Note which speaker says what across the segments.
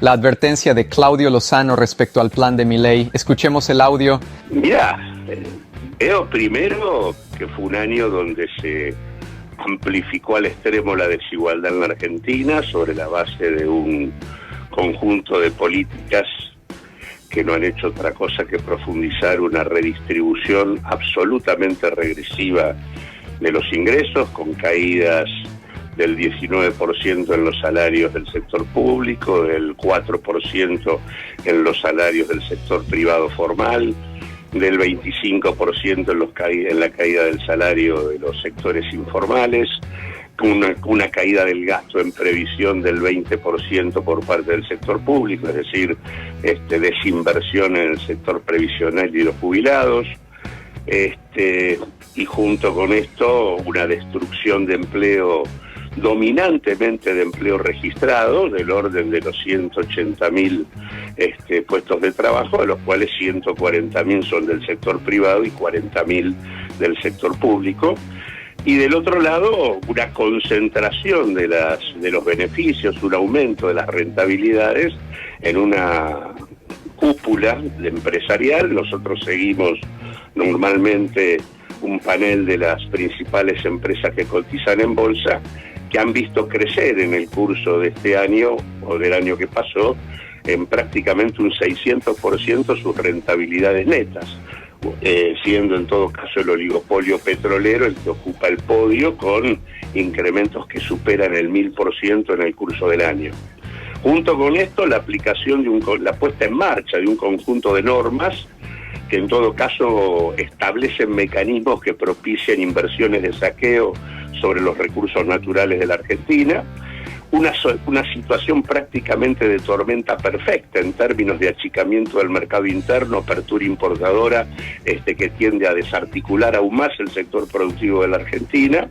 Speaker 1: la advertencia de Claudio Lozano respecto al plan de Milei. Escuchemos el audio.
Speaker 2: Mirá, veo primero que fue un año donde se amplificó al extremo la desigualdad en la Argentina sobre la base de un conjunto de políticas que no han hecho otra cosa que profundizar una redistribución absolutamente regresiva de los ingresos, con caídas del 19% en los salarios del sector público, del 4% en los salarios del sector privado formal, del 25% en la caída del salario de los sectores informales, una caída del gasto en previsión del 20% por parte del sector público, es decir, desinversión en el sector previsional y los jubilados, y junto con esto una destrucción de empleo, dominantemente de empleo registrado, del orden de los 180.000 puestos de trabajo, de los cuales 140.000 son del sector privado y 40.000 del sector público. Y del otro lado, una concentración de los beneficios, un aumento de las rentabilidades en una cúpula empresarial. Nosotros seguimos normalmente un panel de las principales empresas que cotizan en bolsa, que han visto crecer en el curso de este año o del año que pasó en prácticamente un 600% sus rentabilidades netas, siendo en todo caso el oligopolio petrolero el que ocupa el podio con incrementos que superan el 1000% en el curso del año. Junto con esto, la aplicación la puesta en marcha de un conjunto de normas que en todo caso establecen mecanismos que propician inversiones de saqueo sobre los recursos naturales de la Argentina, una situación prácticamente de tormenta perfecta en términos de achicamiento del mercado interno, apertura importadora que tiende a desarticular aún más el sector productivo de la Argentina,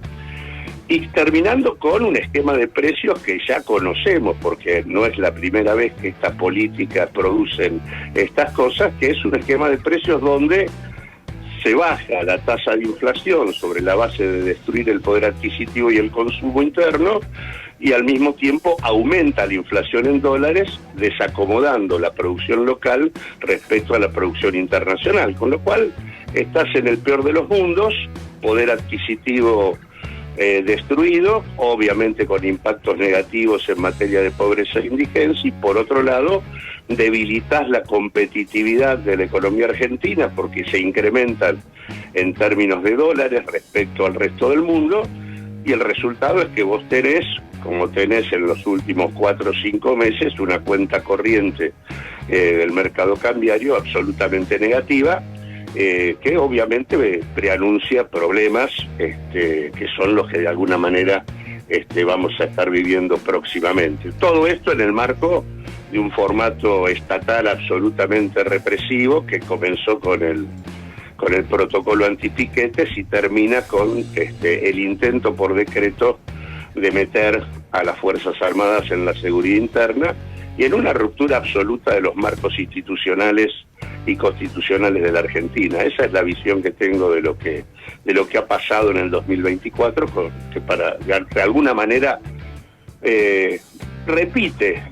Speaker 2: y terminando con un esquema de precios que ya conocemos, porque no es la primera vez que estas políticas producen estas cosas, que es un esquema de precios donde se baja la tasa de inflación sobre la base de destruir el poder adquisitivo y el consumo interno, y al mismo tiempo aumenta la inflación en dólares, desacomodando la producción local respecto a la producción internacional, con lo cual estás en el peor de los mundos, poder adquisitivo destruido, obviamente con impactos negativos en materia de pobreza e indigencia, y por otro lado debilitas la competitividad de la economía argentina porque se incrementan en términos de dólares respecto al resto del mundo, y el resultado es que vos tenés, como tenés en los últimos 4 o 5 meses, una cuenta corriente del mercado cambiario absolutamente negativa, que obviamente preanuncia problemas que son los que de alguna manera vamos a estar viviendo próximamente. Todo esto en el marco de un formato estatal absolutamente represivo que comenzó con el protocolo antipiquetes y termina con el intento por decreto de meter a las Fuerzas Armadas en la seguridad interna y en una ruptura absoluta de los marcos institucionales y constitucionales de la Argentina. Esa es la visión que tengo de lo que ha pasado en el 2024, que de alguna manera repite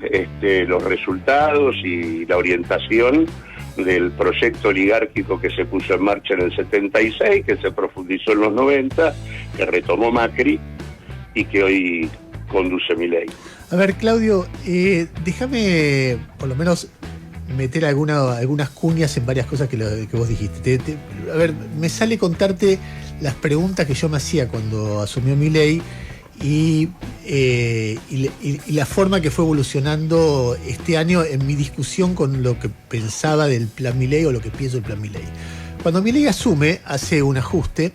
Speaker 2: los resultados y la orientación del proyecto oligárquico que se puso en marcha en el 76, que se profundizó en los 90, que retomó Macri y que hoy conduce Milei.
Speaker 3: A ver, Claudio, déjame por lo menos meter algunas cuñas en varias cosas que vos dijiste. A ver, me sale contarte las preguntas que yo me hacía cuando asumió Milei y la forma que fue evolucionando este año en mi discusión con lo que pensaba del plan Milei o lo que pienso del plan Milei. Cuando Milei asume, hace un ajuste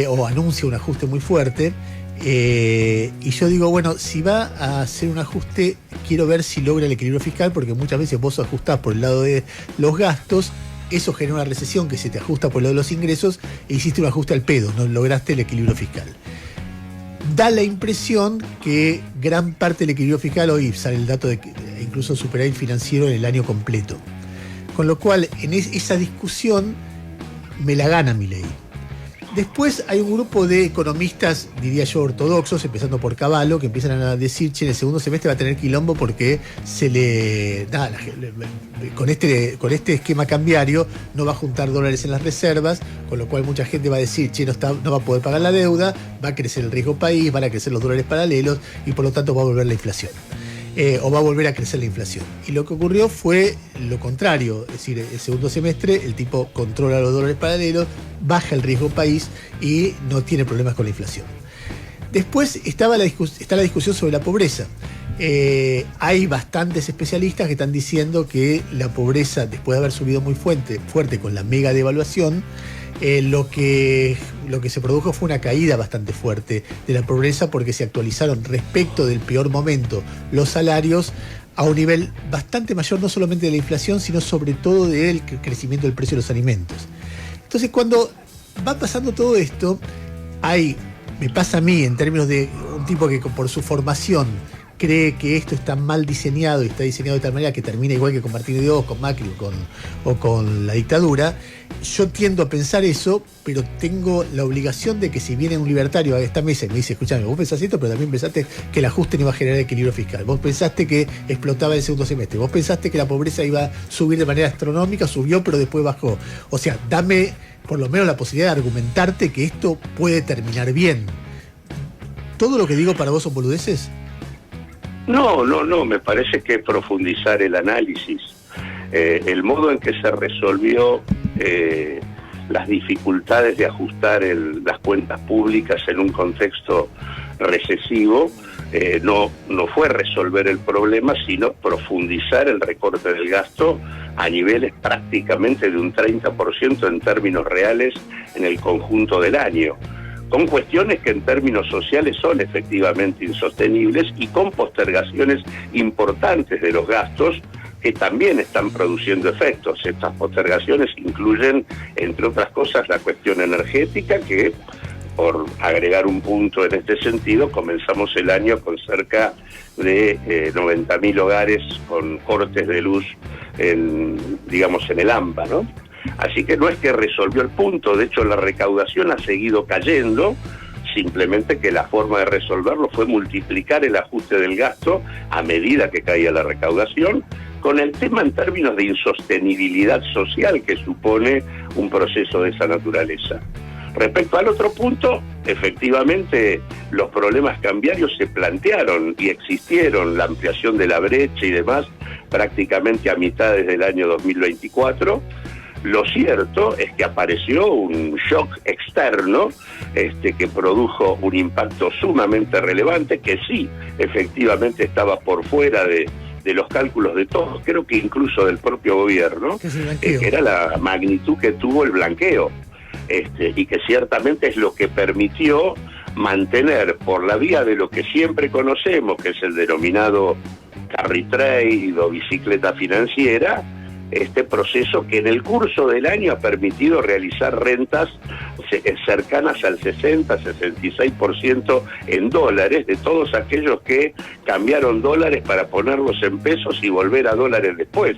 Speaker 3: o anuncia un ajuste muy fuerte. Y yo digo, bueno, si va a hacer un ajuste, quiero ver si logra el equilibrio fiscal, porque muchas veces vos ajustás por el lado de los gastos, eso genera una recesión que se te ajusta por el lado de los ingresos e hiciste un ajuste al pedo, no lograste el equilibrio fiscal. Da la impresión que gran parte del equilibrio fiscal, hoy sale el dato de que incluso superávit financiero en el año completo, con lo cual en esa discusión me la gana Milei. Después hay un grupo de economistas, diría yo, ortodoxos, empezando por Cavallo, que empiezan a decir, che, en el segundo semestre va a tener quilombo porque con este esquema cambiario no va a juntar dólares en las reservas, con lo cual mucha gente va a decir, che, no va a poder pagar la deuda, va a crecer el riesgo país, van a crecer los dólares paralelos y por lo tanto va a volver la inflación. O va a volver a crecer la inflación. Y lo que ocurrió fue lo contrario, es decir, el segundo semestre el tipo controla los dólares paralelos, baja el riesgo país y no tiene problemas con la inflación. Después está la discusión sobre la pobreza. Hay bastantes especialistas que están diciendo que la pobreza, después de haber subido muy fuerte con la mega devaluación, lo que se produjo fue una caída bastante fuerte de la pobreza porque se actualizaron respecto del peor momento los salarios a un nivel bastante mayor, no solamente de la inflación, sino sobre todo del crecimiento del precio de los alimentos. Entonces, cuando va pasando todo esto, me pasa a mí, en términos de un tipo que por su formación cree que esto está mal diseñado y está diseñado de tal manera que termina igual que con Martínez de Oz, con Macri o con la dictadura. Yo tiendo a pensar eso, pero tengo la obligación de que si viene un libertario a esta mesa y me dice, escúchame, vos pensás esto, pero también pensaste que el ajuste no iba a generar equilibrio fiscal, vos pensaste que explotaba el segundo semestre, vos pensaste que la pobreza iba a subir de manera astronómica, subió pero después bajó. O sea, dame por lo menos la posibilidad de argumentarte que esto puede terminar bien. ¿Todo lo que digo para vos son boludeces?
Speaker 2: No, me parece que profundizar el análisis, el modo en que se resolvió las dificultades de ajustar las cuentas públicas en un contexto recesivo, no fue resolver el problema, sino profundizar el recorte del gasto a niveles prácticamente de un 30% en términos reales en el conjunto del año, con cuestiones que en términos sociales son efectivamente insostenibles y con postergaciones importantes de los gastos que también están produciendo efectos. Estas postergaciones incluyen, entre otras cosas, la cuestión energética, que, por agregar un punto en este sentido, comenzamos el año con cerca de 90.000 hogares con cortes de luz en el AMBA, ¿no? Así que no es que resolvió el punto, de hecho la recaudación ha seguido cayendo, simplemente que la forma de resolverlo fue multiplicar el ajuste del gasto a medida que caía la recaudación, con el tema en términos de insostenibilidad social que supone un proceso de esa naturaleza. Respecto al otro punto, efectivamente los problemas cambiarios se plantearon y existieron, la ampliación de la brecha y demás, prácticamente a mitades del año 2024. Lo cierto es que apareció un shock externo que produjo un impacto sumamente relevante, que sí, efectivamente estaba por fuera de los cálculos de todos, creo que incluso del propio gobierno, que era la magnitud que tuvo el blanqueo, y que ciertamente es lo que permitió mantener por la vía de lo que siempre conocemos, que es el denominado carry trade o bicicleta financiera, este proceso que en el curso del año ha permitido realizar rentas cercanas al 60-66% en dólares de todos aquellos que cambiaron dólares para ponerlos en pesos y volver a dólares después.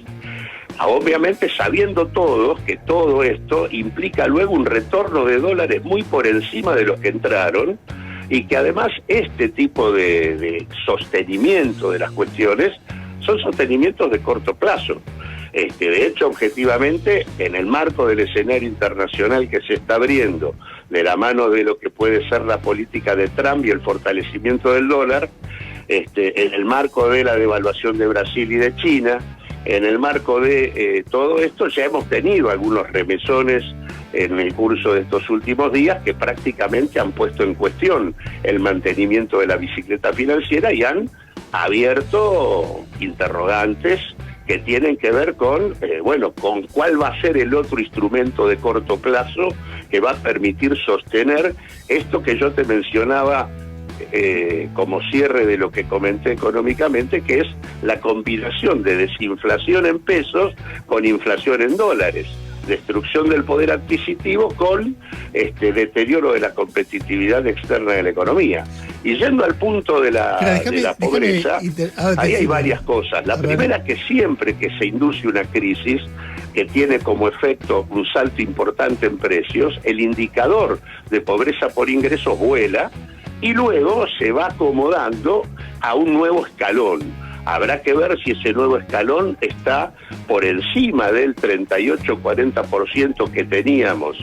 Speaker 2: Obviamente sabiendo todos que todo esto implica luego un retorno de dólares muy por encima de los que entraron, y que además este tipo de sostenimiento de las cuestiones son sostenimientos de corto plazo. De hecho, objetivamente, en el marco del escenario internacional que se está abriendo, de la mano de lo que puede ser la política de Trump y el fortalecimiento del dólar, en el marco de la devaluación de Brasil y de China, en el marco de todo esto, ya hemos tenido algunos remesones en el curso de estos últimos días que prácticamente han puesto en cuestión el mantenimiento de la bicicleta financiera y han abierto interrogantes que tienen que ver con cuál va a ser el otro instrumento de corto plazo que va a permitir sostener esto que yo te mencionaba como cierre de lo que comenté económicamente, que es la combinación de desinflación en pesos con inflación en dólares, destrucción del poder adquisitivo con deterioro de la competitividad externa de la economía. Y yendo al punto de la pobreza, ahí hay varias cosas. La primera, que siempre que se induce una crisis, que tiene como efecto un salto importante en precios, el indicador de pobreza por ingresos vuela y luego se va acomodando a un nuevo escalón. Habrá que ver si ese nuevo escalón está por encima del 38-40% que teníamos,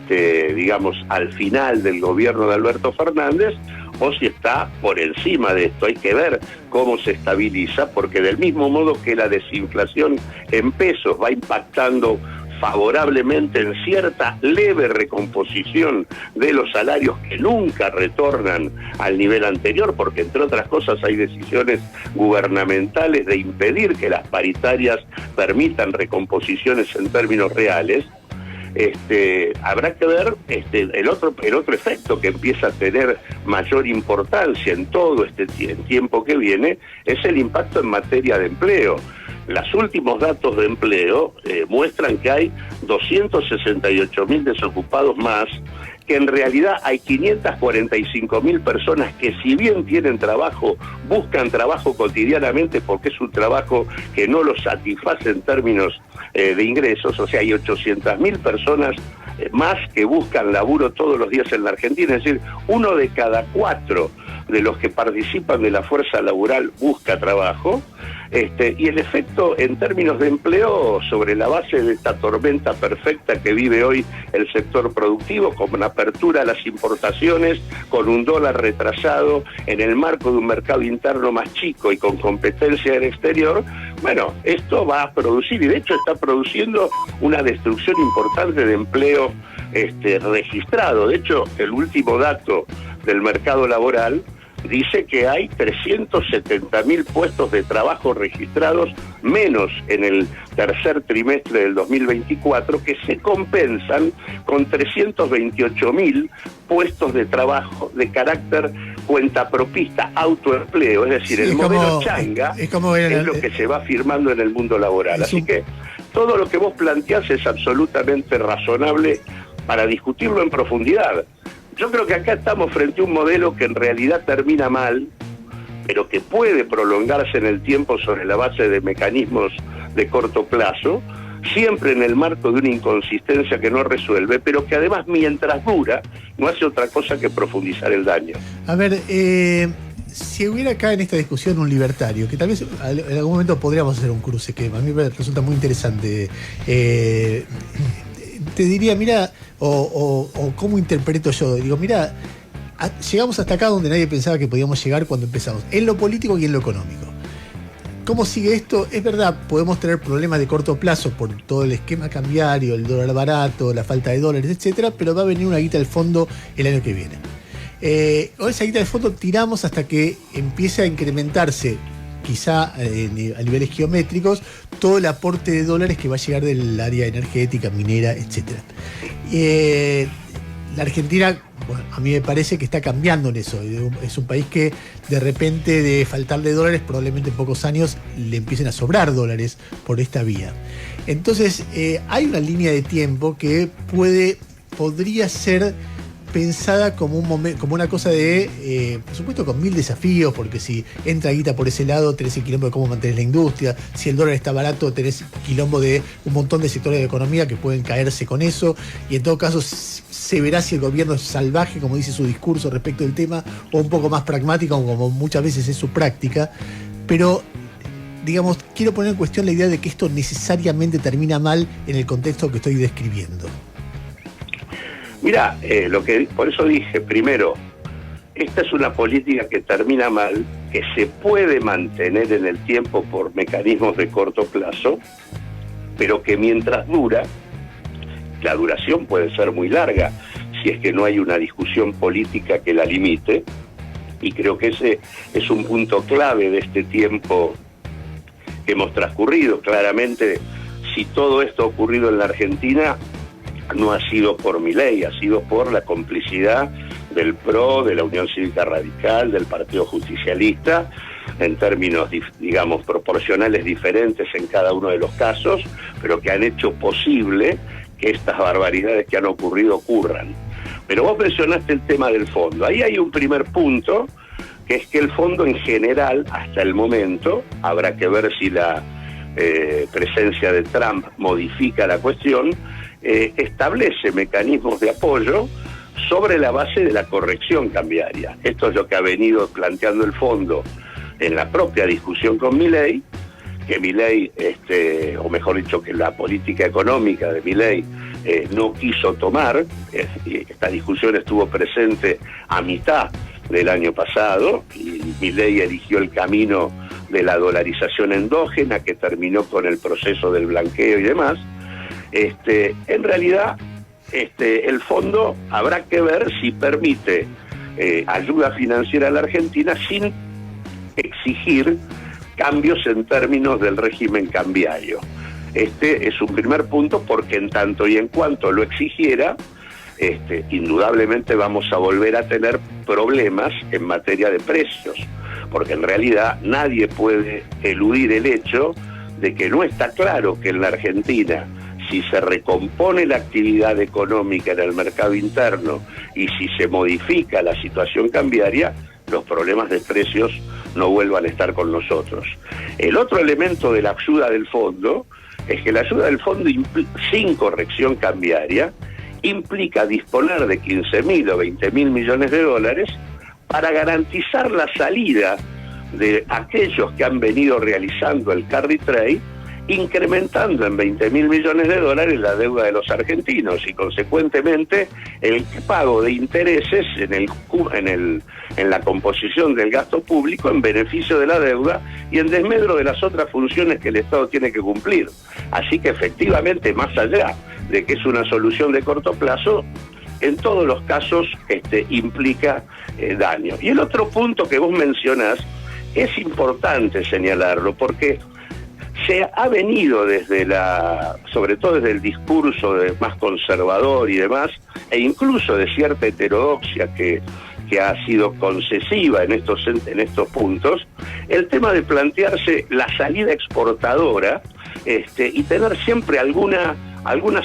Speaker 2: digamos, al final del gobierno de Alberto Fernández, o si está por encima de esto. Hay que ver cómo se estabiliza, porque del mismo modo que la desinflación en pesos va impactando favorablemente en cierta leve recomposición de los salarios que nunca retornan al nivel anterior, porque entre otras cosas hay decisiones gubernamentales de impedir que las paritarias permitan recomposiciones en términos reales. Habrá que ver el otro efecto que empieza a tener mayor importancia en todo este tiempo que viene, es el impacto en materia de empleo. Los últimos datos de empleo muestran que hay 268.000 desocupados más, que en realidad hay 545.000 personas que, si bien tienen trabajo, buscan trabajo cotidianamente porque es un trabajo que no los satisface en términos de ingresos. O sea, hay 800.000 personas más que buscan laburo todos los días en la Argentina. Es decir, 1 de cada 4 de los que participan de la fuerza laboral busca trabajo. Y el efecto en términos de empleo, sobre la base de esta tormenta perfecta que vive hoy el sector productivo, con una apertura a las importaciones, con un dólar retrasado, en el marco de un mercado interno más chico y con competencia del exterior, bueno, esto va a producir, y de hecho está produciendo una destrucción importante de empleo registrado. De hecho, el último dato del mercado laboral dice que hay 370.000 puestos de trabajo registrados menos en el tercer trimestre del 2024, que se compensan con 328.000 puestos de trabajo de carácter cuentapropista, autoempleo, es decir, sí, el modelo changa es lo que se va firmando en el mundo laboral. Así que todo lo que vos planteás es absolutamente razonable para discutirlo en profundidad. Yo creo que acá estamos frente a un modelo que en realidad termina mal, pero que puede prolongarse en el tiempo sobre la base de mecanismos de corto plazo, siempre en el marco de una inconsistencia que no resuelve, pero que además, mientras dura, no hace otra cosa que profundizar el daño.
Speaker 3: A ver, si hubiera acá en esta discusión un libertario, que tal vez en algún momento podríamos hacer un cruce, que a mí me resulta muy interesante, te diría, mira, o cómo interpreto yo, digo, mira, llegamos hasta acá donde nadie pensaba que podíamos llegar cuando empezamos, en lo político y en lo económico. ¿Cómo sigue esto? Es verdad, podemos tener problemas de corto plazo por todo el esquema cambiario, el dólar barato, la falta de dólares, etcétera, pero va a venir una guita del fondo el año que viene. Con esa guita del fondo tiramos hasta que empiece a incrementarse, quizá a niveles geométricos, todo el aporte de dólares que va a llegar del área energética, minera, etcétera. La Argentina, bueno, a mí me parece que está cambiando en eso. Es un país que de repente, de faltarle dólares, probablemente en pocos años le empiecen a sobrar dólares por esta vía. Entonces, hay una línea de tiempo que podría ser pensada como una cosa de, por supuesto, con 1000 desafíos, porque si entra guita por ese lado, tenés el quilombo de cómo mantener la industria. Si el dólar está barato, tenés quilombo de un montón de sectores de la economía que pueden caerse con eso, y en todo caso se verá si el gobierno es salvaje, como dice su discurso respecto del tema, o un poco más pragmático, como muchas veces es su práctica. Pero, digamos, quiero poner en cuestión la idea de que esto necesariamente termina mal en el contexto que estoy describiendo.
Speaker 2: Mirá, por eso dije, primero, esta es una política que termina mal, que se puede mantener en el tiempo por mecanismos de corto plazo, pero que mientras dura, la duración puede ser muy larga, si es que no hay una discusión política que la limite, y creo que ese es un punto clave de este tiempo que hemos transcurrido. Claramente, si todo esto ha ocurrido en la Argentina, no ha sido por Milei, ha sido por la complicidad del PRO, de la Unión Cívica Radical, del Partido Justicialista, en términos, digamos, proporcionales diferentes en cada uno de los casos, pero que han hecho posible que estas barbaridades que han ocurrido ocurran. Pero vos mencionaste el tema del fondo. Ahí hay un primer punto, que es que el fondo en general, hasta el momento, habrá que ver si la presencia de Trump modifica la cuestión, establece mecanismos de apoyo sobre la base de la corrección cambiaria. Esto es lo que ha venido planteando el fondo en la propia discusión con Milei, que Milei, o mejor dicho, que la política económica de Milei no quiso tomar. Esta discusión estuvo presente a mitad del año pasado y Milei eligió el camino de la dolarización endógena, que terminó con el proceso del blanqueo y demás. En realidad, el fondo habrá que ver si permite ayuda financiera a la Argentina sin exigir cambios en términos del régimen cambiario. Este es un primer punto, porque en tanto y en cuanto lo exigiera, indudablemente vamos a volver a tener problemas en materia de precios, porque en realidad nadie puede eludir el hecho de que no está claro que en la Argentina, si se recompone la actividad económica en el mercado interno y si se modifica la situación cambiaria, los problemas de precios no vuelvan a estar con nosotros. El otro elemento de la ayuda del fondo es que la ayuda del fondo sin corrección cambiaria implica disponer de 15.000 o 20.000 millones de dólares para garantizar la salida de aquellos que han venido realizando el carry trade, incrementando en 20.000 millones de dólares la deuda de los argentinos y consecuentemente el pago de intereses en la composición del gasto público en beneficio de la deuda y en desmedro de las otras funciones que el Estado tiene que cumplir. Así que efectivamente, más allá de que es una solución de corto plazo, en todos los casos implica daño. Y el otro punto que vos mencionás es importante señalarlo, porque se ha venido sobre todo desde el discurso más conservador y demás, e incluso de cierta heterodoxia que ha sido concesiva en estos puntos, el tema de plantearse la salida exportadora y tener siempre alguna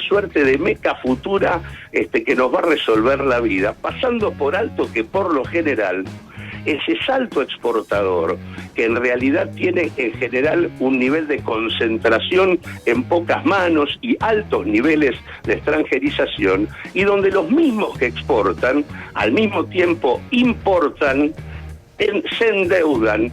Speaker 2: suerte de meca futura que nos va a resolver la vida, pasando por alto que por lo general ese salto exportador, que en realidad tiene en general un nivel de concentración en pocas manos y altos niveles de extranjerización, y donde los mismos que exportan al mismo tiempo importan, se endeudan,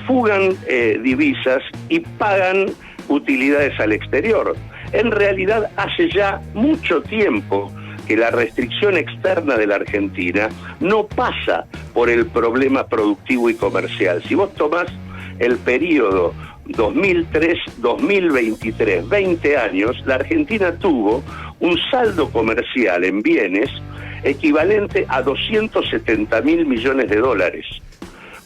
Speaker 2: fugan divisas y pagan utilidades al exterior. En realidad hace ya mucho tiempo que la restricción externa de la Argentina no pasa por el problema productivo y comercial. Si vos tomás el periodo 2003-2023, 20 años, la Argentina tuvo un saldo comercial en bienes equivalente a 270.000 millones de dólares.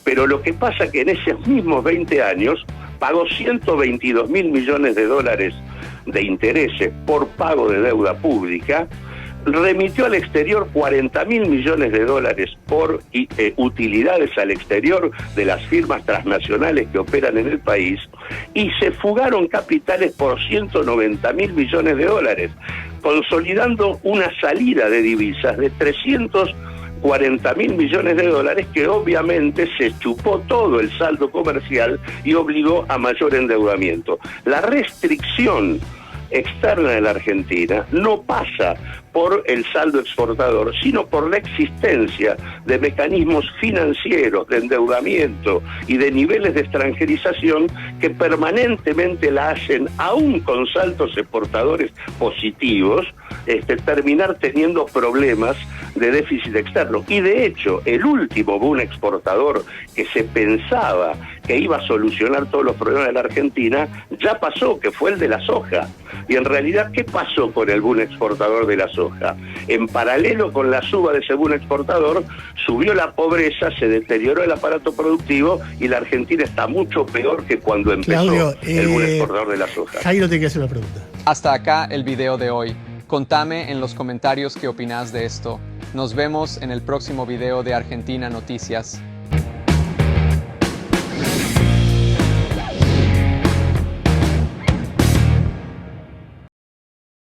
Speaker 2: Pero lo que pasa es que en esos mismos 20 años pagó 122.000 millones de dólares de intereses por pago de deuda pública, remitió al exterior 40.000 millones de dólares por utilidades al exterior de las firmas transnacionales que operan en el país, y se fugaron capitales por 190.000 millones de dólares, consolidando una salida de divisas de 340.000 millones de dólares, que obviamente se chupó todo el saldo comercial y obligó a mayor endeudamiento. La restricción externa de la Argentina no pasa por el saldo exportador, sino por la existencia de mecanismos financieros, de endeudamiento y de niveles de extranjerización que permanentemente la hacen, aún con saldos exportadores positivos, terminar teniendo problemas de déficit externo. Y de hecho, el último boom exportador que se pensaba que iba a solucionar todos los problemas de la Argentina ya pasó, que fue el de la soja. Y en realidad, ¿qué pasó con el boom exportador de la soja? En paralelo con la suba de ese boom exportador, subió la pobreza, se deterioró el aparato productivo y la Argentina está mucho peor que cuando empezó el boom exportador de la soja.
Speaker 3: Jairo te quiere hacer una pregunta.
Speaker 1: Hasta acá el video de hoy. Contame en los comentarios qué opinás de esto. Nos vemos en el próximo video de Argentina Noticias.